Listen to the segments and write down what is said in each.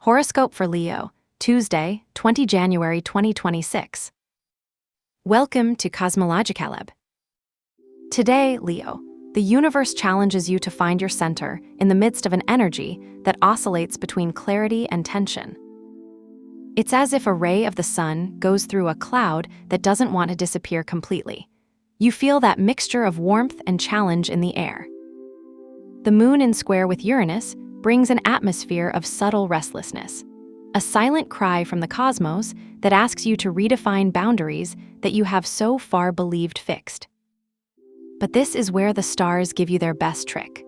Horoscope for Leo, Tuesday, 20 January 2026. Welcome to Cosmological. Today, Leo, the universe challenges you to find your center in the midst of an energy that oscillates between clarity and tension. It's as if a ray of the sun goes through a cloud that doesn't want to disappear completely. You feel that mixture of warmth and challenge in the air. The moon in square with Uranus brings an atmosphere of subtle restlessness, a silent cry from the cosmos that asks you to redefine boundaries that you have so far believed fixed. But this is where the stars give you their best trick.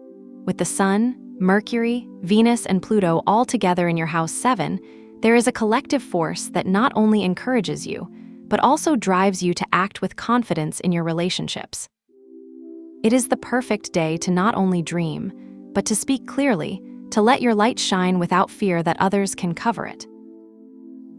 With the Sun, Mercury, Venus, and Pluto all together in your house 7, there is a collective force that not only encourages you, but also drives you to act with confidence in your relationships. It is the perfect day to not only dream, but to speak clearly, to let your light shine without fear that others can cover it.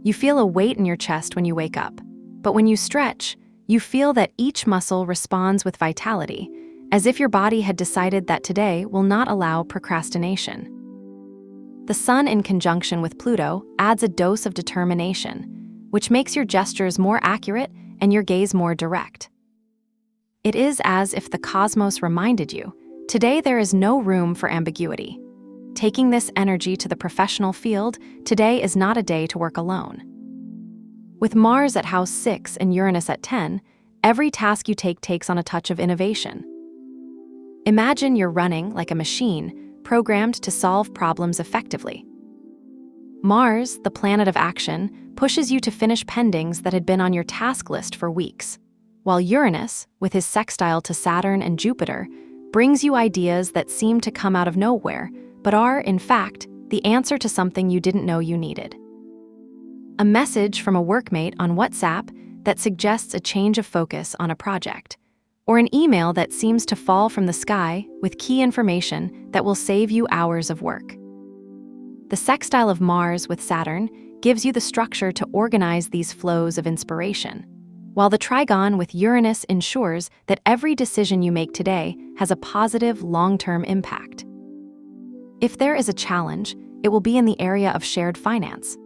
You feel a weight in your chest when you wake up, but when you stretch, you feel that each muscle responds with vitality, as if your body had decided that today will not allow procrastination. The Sun in conjunction with Pluto adds a dose of determination, which makes your gestures more accurate and your gaze more direct. It is as if the cosmos reminded you, today there is no room for ambiguity. Taking this energy to the professional field, today is not a day to work alone. With Mars at house 6 and Uranus at 10, every task you take takes on a touch of innovation. Imagine you're running like a machine, programmed to solve problems effectively. Mars, the planet of action, pushes you to finish pendings that had been on your task list for weeks, while Uranus, with his sextile to Saturn and Jupiter, brings you ideas that seem to come out of nowhere, but are, in fact, the answer to something you didn't know you needed. A message from a workmate on WhatsApp that suggests a change of focus on a project, or an email that seems to fall from the sky with key information that will save you hours of work. The sextile of Mars with Saturn gives you the structure to organize these flows of inspiration, while the trigon with Uranus ensures that every decision you make today has a positive long-term impact. If there is a challenge, it will be in the area of shared finance.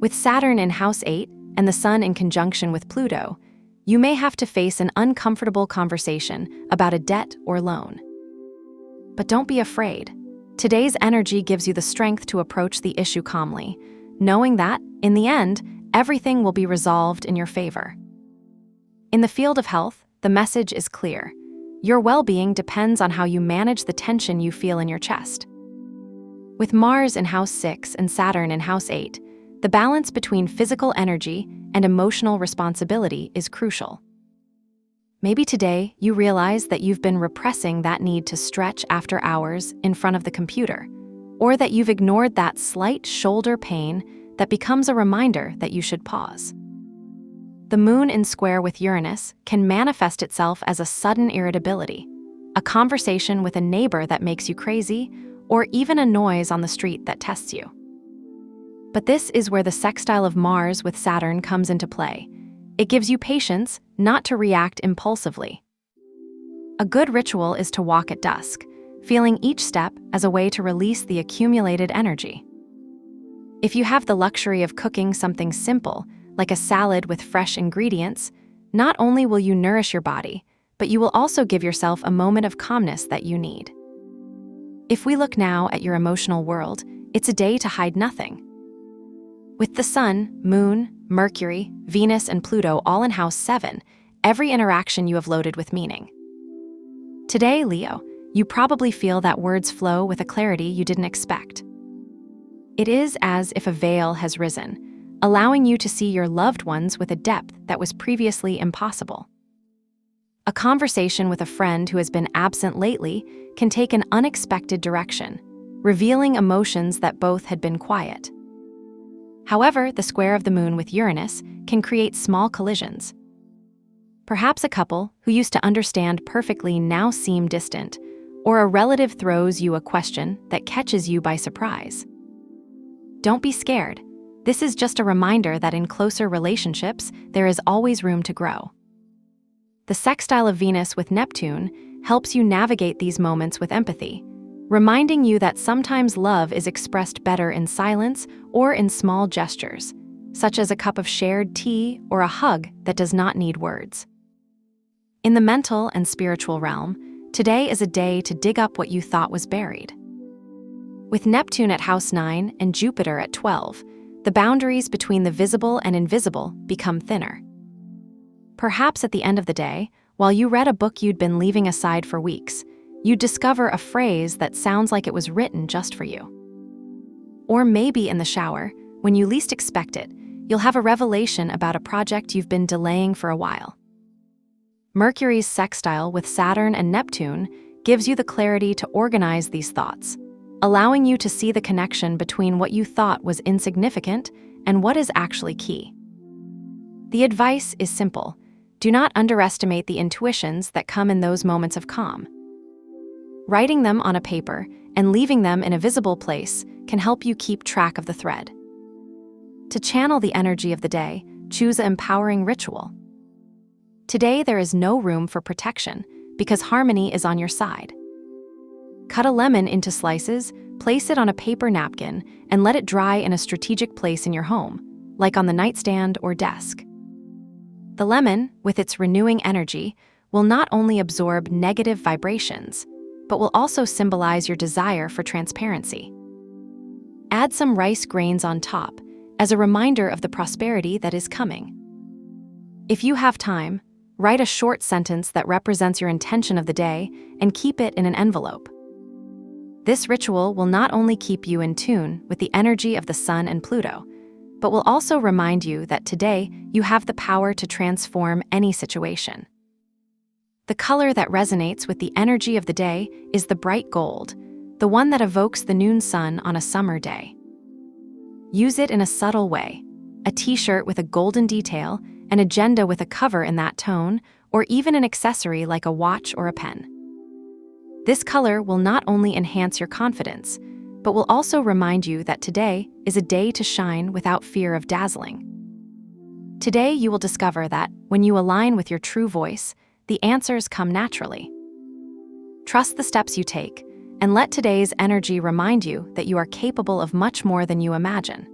With Saturn in House 8 and the Sun in conjunction with Pluto, you may have to face an uncomfortable conversation about a debt or loan. But don't be afraid. Today's energy gives you the strength to approach the issue calmly, knowing that, in the end, everything will be resolved in your favor. In the field of health, the message is clear. Your well-being depends on how you manage the tension you feel in your chest. With Mars in House 6 and Saturn in House 8, the balance between physical energy and emotional responsibility is crucial. Maybe today you realize that you've been repressing that need to stretch after hours in front of the computer, or that you've ignored that slight shoulder pain that becomes a reminder that you should pause. The moon in square with Uranus can manifest itself as a sudden irritability, a conversation with a neighbor that makes you crazy, or even a noise on the street that tests you. But this is where the sextile of Mars with Saturn comes into play. It gives you patience not to react impulsively. A good ritual is to walk at dusk, feeling each step as a way to release the accumulated energy. If you have the luxury of cooking something simple, like a salad with fresh ingredients, not only will you nourish your body, but you will also give yourself a moment of calmness that you need. If we look now at your emotional world, it's a day to hide nothing. With the Sun, Moon, Mercury, Venus, and Pluto all in House 7, every interaction you have loaded with meaning. Today, Leo, you probably feel that words flow with a clarity you didn't expect. It is as if a veil has risen, allowing you to see your loved ones with a depth that was previously impossible. A conversation with a friend who has been absent lately can take an unexpected direction, revealing emotions that both had been quiet. However, the square of the moon with Uranus can create small collisions. Perhaps a couple who used to understand perfectly now seem distant, or a relative throws you a question that catches you by surprise. Don't be scared. This is just a reminder that in closer relationships, there is always room to grow. The sextile of Venus with Neptune helps you navigate these moments with empathy, reminding you that sometimes love is expressed better in silence or in small gestures, such as a cup of shared tea or a hug that does not need words. In the mental and spiritual realm, today is a day to dig up what you thought was buried. With Neptune at House 9 and Jupiter at 12, the boundaries between the visible and invisible become thinner. Perhaps at the end of the day, while you read a book you'd been leaving aside for weeks, you'd discover a phrase that sounds like it was written just for you. Or maybe in the shower, when you least expect it, you'll have a revelation about a project you've been delaying for a while. Mercury's sextile with Saturn and Neptune gives you the clarity to organize these thoughts, allowing you to see the connection between what you thought was insignificant and what is actually key. The advice is simple. Do not underestimate the intuitions that come in those moments of calm. Writing them on a paper and leaving them in a visible place can help you keep track of the thread. To channel the energy of the day, choose an empowering ritual. Today there is no room for protection because harmony is on your side. Cut a lemon into slices, place it on a paper napkin, and let it dry in a strategic place in your home, like on the nightstand or desk. The lemon, with its renewing energy, will not only absorb negative vibrations, but will also symbolize your desire for transparency. Add some rice grains on top as a reminder of the prosperity that is coming. If you have time, write a short sentence that represents your intention of the day and keep it in an envelope. This ritual will not only keep you in tune with the energy of the Sun and Pluto, but will also remind you that today you have the power to transform any situation. The color that resonates with the energy of the day is the bright gold, the one that evokes the noon sun on a summer day. Use it in a subtle way, a t-shirt with a golden detail, an agenda with a cover in that tone, or even an accessory like a watch or a pen. This color will not only enhance your confidence, but will also remind you that today is a day to shine without fear of dazzling. Today you will discover that when you align with your true voice, the answers come naturally. Trust the steps you take, and let today's energy remind you that you are capable of much more than you imagine.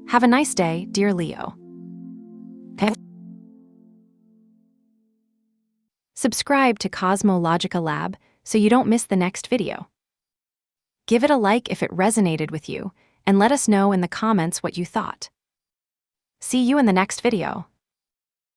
Have a nice day, dear Leo. Subscribe to Cosmological Lab so you don't miss the next video. Give it a like if it resonated with you, and let us know in the comments what you thought. See you in the next video.